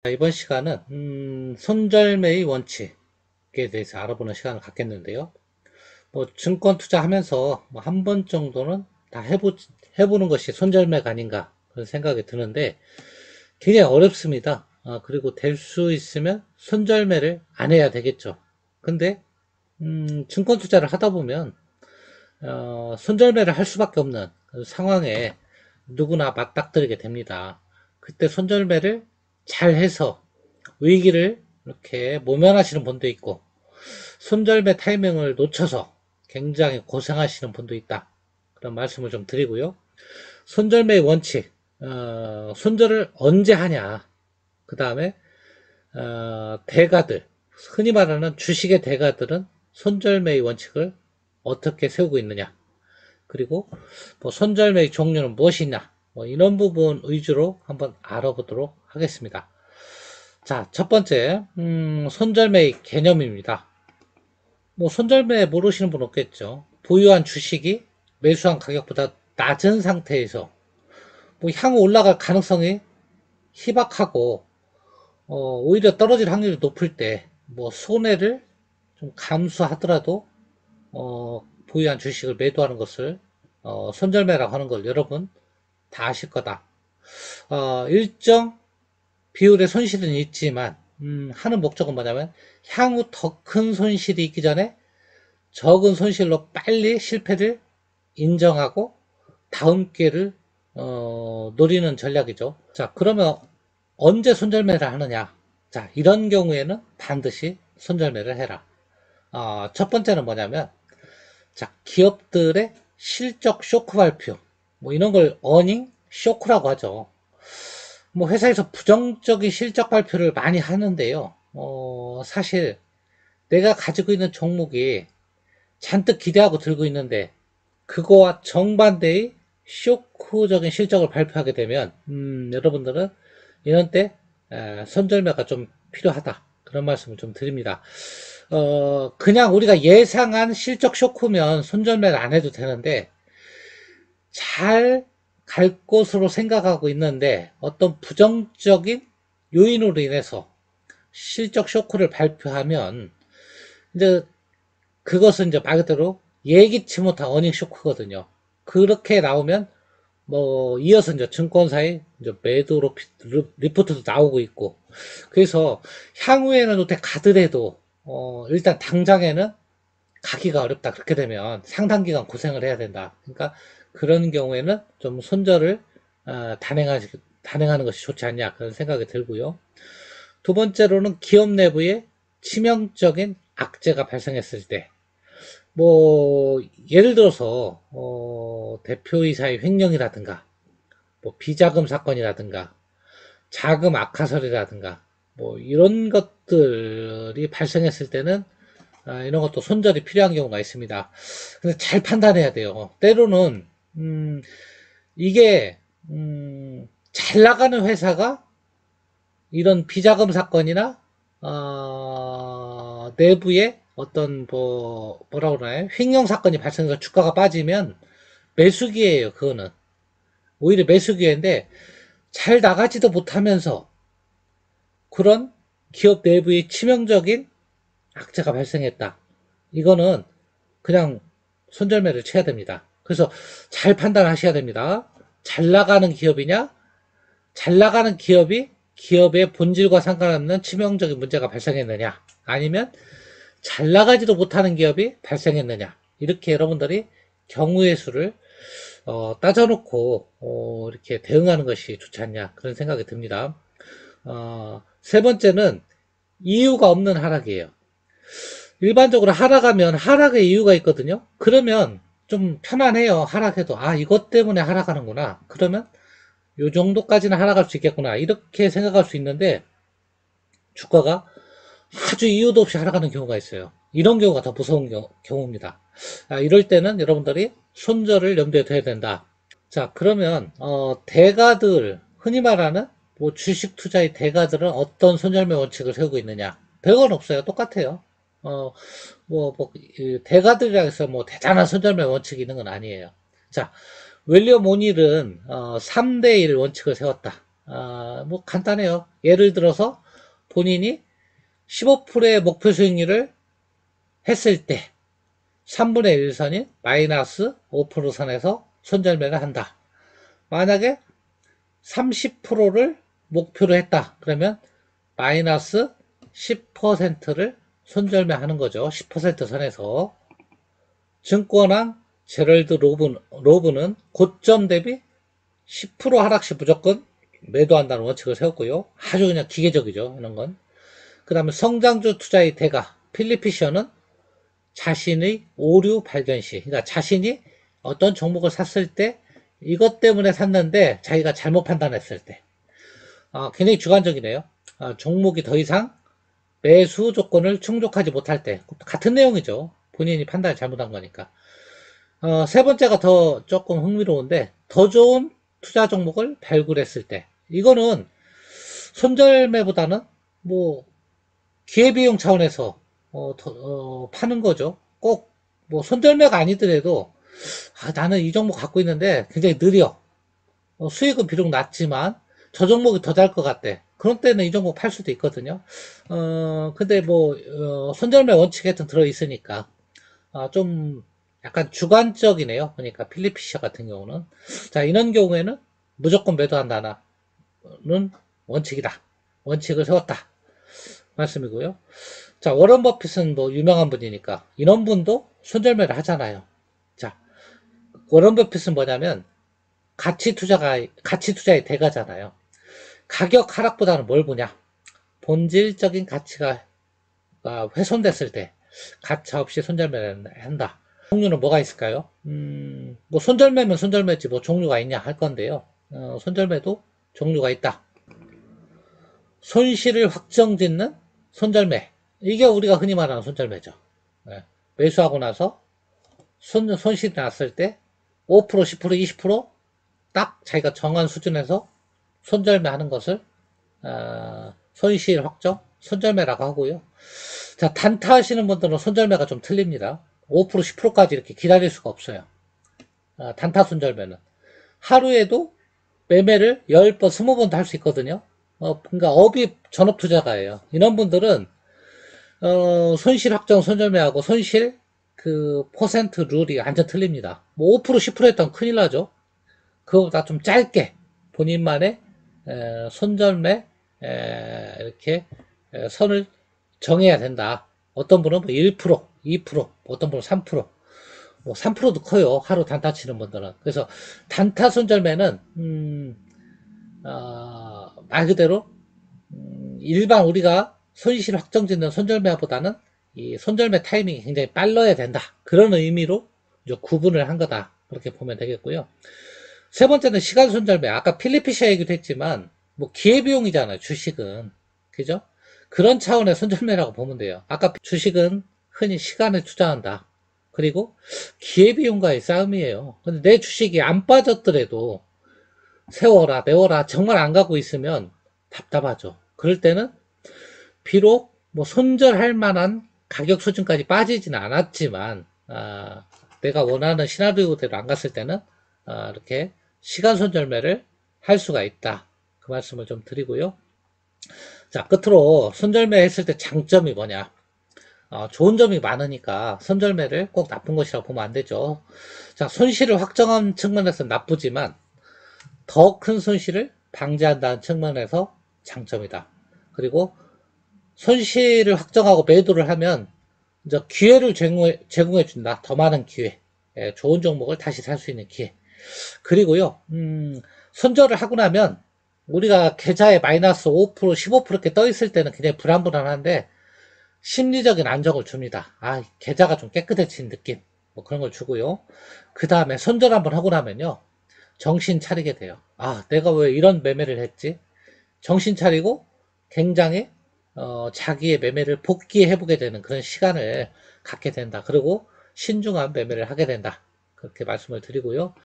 이번 시간은 손절매의 원칙에 대해서 알아보는 시간을 갖겠는데요. 뭐 증권 투자하면서 뭐 한 번 정도는 다 해보는 것이 손절매가 아닌가 그런 생각이 드는데 굉장히 어렵습니다. 그리고 될 수 있으면 손절매를 안 해야 되겠죠. 근데 증권 투자를 하다 보면 손절매를 할 수밖에 없는 그 상황에 누구나 맞닥뜨리게 됩니다. 그때 손절매를 잘 해서 위기를 이렇게 모면하시는 분도 있고, 손절매 타이밍을 놓쳐서 굉장히 고생하시는 분도 있다. 그런 말씀을 좀 드리고요. 손절매의 원칙, 손절을 언제 하냐. 그 다음에 대가들, 흔히 말하는 주식의 대가들은 손절매의 원칙을 어떻게 세우고 있느냐. 그리고 뭐 손절매의 종류는 무엇이냐. 뭐 이런 부분 위주로 한번 알아보도록 하겠습니다. 자, 첫 번째, 손절매의 개념입니다. 뭐, 손절매 모르시는 분 없겠죠. 보유한 주식이 매수한 가격보다 낮은 상태에서, 뭐, 향후 올라갈 가능성이 희박하고, 오히려 떨어질 확률이 높을 때, 뭐, 손해를 좀 감수하더라도, 보유한 주식을 매도하는 것을, 손절매라고 하는 걸 여러분 다 아실 거다. 일정 비율의 손실은 있지만 하는 목적은 뭐냐면 향후 더 큰 손실이 있기 전에 적은 손실로 빨리 실패를 인정하고 다음 기회를 노리는 전략이죠. 자, 그러면 언제 손절매를 하느냐? 자, 이런 경우에는 반드시 손절매를 해라. 첫 번째는 뭐냐면 자, 기업들의 실적 쇼크 발표 뭐 이런 걸 어닝 쇼크라고 하죠. 뭐 회사에서 부정적인 실적 발표를 많이 하는데요. 사실 내가 가지고 있는 종목이 잔뜩 기대하고 들고 있는데 그거와 정반대의 쇼크적인 실적을 발표하게 되면 여러분들은 이런 때 손절매가 좀 필요하다. 그런 말씀을 좀 드립니다. 그냥 우리가 예상한 실적 쇼크면 손절매를 안 해도 되는데 잘 갈 것으로 생각하고 있는데 어떤 부정적인 요인으로 인해서 실적 쇼크를 발표하면 이제 그것은 이제 말 그대로 예기치 못한 어닝 쇼크거든요. 그렇게 나오면 뭐 이어서 이제 증권사의 이제 매도 리포트도 나오고 있고 그래서 향후에는 어떻게 가더라도 일단 당장에는 가기가 어렵다. 그렇게 되면 상당 기간 고생을 해야 된다. 그러니까 그런 경우에는 좀 손절을 단행하는 것이 좋지 않냐 그런 생각이 들고요. 두 번째로는 기업 내부에 치명적인 악재가 발생했을 때, 뭐 예를 들어서 대표이사의 횡령이라든가, 뭐 비자금 사건이라든가, 자금 악화설이라든가, 뭐 이런 것들이 발생했을 때는 이런 것도 손절이 필요한 경우가 있습니다. 근데 잘 판단해야 돼요. 때로는 이게 잘 나가는 회사가 이런 비자금 사건이나 내부에 어떤 뭐라고 그러나요? 횡령 사건이 발생해서 주가가 빠지면 매수기예요. 그거는 오히려 매수기회인데 잘 나가지도 못하면서 그런 기업 내부의 치명적인 악재가 발생했다. 이거는 그냥 손절매를 쳐야 됩니다. 그래서 잘 판단하셔야 됩니다. 잘 나가는 기업이냐? 잘 나가는 기업이 기업의 본질과 상관없는 치명적인 문제가 발생했느냐? 아니면 잘 나가지도 못하는 기업이 발생했느냐? 이렇게 여러분들이 경우의 수를 따져놓고 이렇게 대응하는 것이 좋지 않냐 그런 생각이 듭니다. 세 번째는 이유가 없는 하락이에요. 일반적으로 하락하면 하락의 이유가 있거든요. 그러면 좀 편안해요. 하락해도 이것 때문에 하락하는구나. 그러면 요 정도까지는 하락할 수 있겠구나. 이렇게 생각할 수 있는데 주가가 아주 이유도 없이 하락하는 경우가 있어요. 이런 경우가 더 무서운 경우입니다. 이럴 때는 여러분들이 손절을 염두에 둬야 된다. 자, 그러면 대가들 흔히 말하는 뭐 주식 투자의 대가들은 어떤 손절매 원칙을 세우고 있느냐? 별건 없어요. 똑같아요. 어, 대가들이라 해서 뭐 대단한 손절매 원칙이 있는 건 아니에요. 자, 웰리엄 오닐은 3대1 원칙을 세웠다. 뭐 간단해요. 예를 들어서 본인이 15%의 목표 수익률을 했을 때 3분의 1선인 마이너스 5% 선에서 손절매를 한다. 만약에 30%를 목표로 했다. 그러면 마이너스 10%를 손절매 하는 거죠. 10% 선에서. 증권왕 제럴드 로브는 고점 대비 10% 하락시 무조건 매도한다는 원칙을 세웠고요. 아주 그냥 기계적이죠. 이런 건. 그 다음에 성장주 투자의 대가 필립 피셔는 자신의 오류 발견 시, 그러니까 자신이 어떤 종목을 샀을 때 이것 때문에 샀는데 자기가 잘못 판단했을 때, 굉장히 주관적이네요. 종목이 더 이상 매수 조건을 충족하지 못할 때, 같은 내용이죠. 본인이 판단을 잘못한 거니까. 세 번째가 더 조금 흥미로운데, 더 좋은 투자 종목을 발굴했을 때, 이거는 손절매보다는 뭐 기회비용 차원에서 파는 거죠. 꼭 뭐 손절매가 아니더라도 나는 이 종목 갖고 있는데 굉장히 느려. 수익은 비록 낮지만 저 종목이 더 잘 것 같대. 그런 때는 이 종목 팔 수도 있거든요. 근데 뭐 손절매 원칙에 하여튼 들어있으니까 좀 약간 주관적이네요. 그러니까 필립 피셔 같은 경우는. 자, 이런 경우에는 무조건 매도한다는 원칙이다. 원칙을 세웠다. 말씀이고요. 자, 워런 버핏은 뭐 유명한 분이니까 이런 분도 손절매를 하잖아요. 자, 워런 버핏은 뭐냐면 가치 투자의 대가잖아요. 가격 하락보다는 뭘 보냐? 본질적인 가치가 훼손됐을 때 가차 없이 손절매를 한다. 종류는 뭐가 있을까요? 뭐 손절매면 손절매지 뭐 종류가 있냐 할 건데요. 손절매도 종류가 있다. 손실을 확정짓는 손절매. 이게 우리가 흔히 말하는 손절매죠. 네. 매수하고 나서 손실이 났을 때 5%, 10%, 20%딱 자기가 정한 수준에서 손절매 하는 것을 손실 확정, 손절매라고 하고요. 자, 단타 하시는 분들은 손절매가 좀 틀립니다. 5%, 10%까지 이렇게 기다릴 수가 없어요. 단타 손절매는. 하루에도 매매를 10번, 20번도 할 수 있거든요. 그러니까 업이 전업투자가예요. 이런 분들은 손실 확정 손절매하고 손실 그 퍼센트 룰이 완전 틀립니다. 뭐 5% 10% 했다면 큰일 나죠. 그거보다 좀 짧게 본인만의 손절매 이렇게 선을 정해야 된다. 어떤 분은 뭐 1%, 2%, 어떤 분은 3%, 뭐 3%도 커요. 하루 단타 치는 분들은. 그래서 단타 손절매는 말 그대로 일반 우리가 손실 확정짓는 손절매보다는 이 손절매 타이밍이 굉장히 빨라야 된다. 그런 의미로 이제 구분을 한 거다. 그렇게 보면 되겠고요. 세 번째는 시간 손절매. 아까 필립 피셔 얘기도 했지만 뭐 기회비용이잖아요. 주식은. 그죠? 그런 차원의 손절매라고 보면 돼요. 아까 주식은 흔히 시간을 투자한다. 그리고 기회비용과의 싸움이에요. 근데 내 주식이 안 빠졌더라도 세워라, 메워라, 정말 안 가고 있으면 답답하죠. 그럴 때는 비록 뭐 손절할 만한 가격 수준까지 빠지지는 않았지만 내가 원하는 시나리오대로 안 갔을 때는 이렇게 시간 손절매를 할 수가 있다. 그 말씀을 좀 드리고요. 자, 끝으로 손절매 했을 때 장점이 뭐냐? 좋은 점이 많으니까 손절매를 꼭 나쁜 것이라고 보면 안 되죠. 자, 손실을 확정한 측면에서 나쁘지만 더 큰 손실을 방지한다는 측면에서 장점이다. 그리고 손실을 확정하고 매도를 하면 이제 기회를 제공해 준다. 더 많은 기회. 좋은 종목을 다시 살 수 있는 기회. 그리고요, 손절을 하고 나면 우리가 계좌에 마이너스 5%, 15% 이렇게 떠 있을 때는 굉장히 불안불안한데 심리적인 안정을 줍니다. 계좌가 좀 깨끗해진 느낌. 뭐 그런 걸 주고요. 그 다음에 손절 한번 하고 나면요. 정신 차리게 돼요. 내가 왜 이런 매매를 했지? 정신 차리고 굉장히 자기의 매매를 복귀해보게 되는 그런 시간을 갖게 된다. 그리고 신중한 매매를 하게 된다. 그렇게 말씀을 드리고요.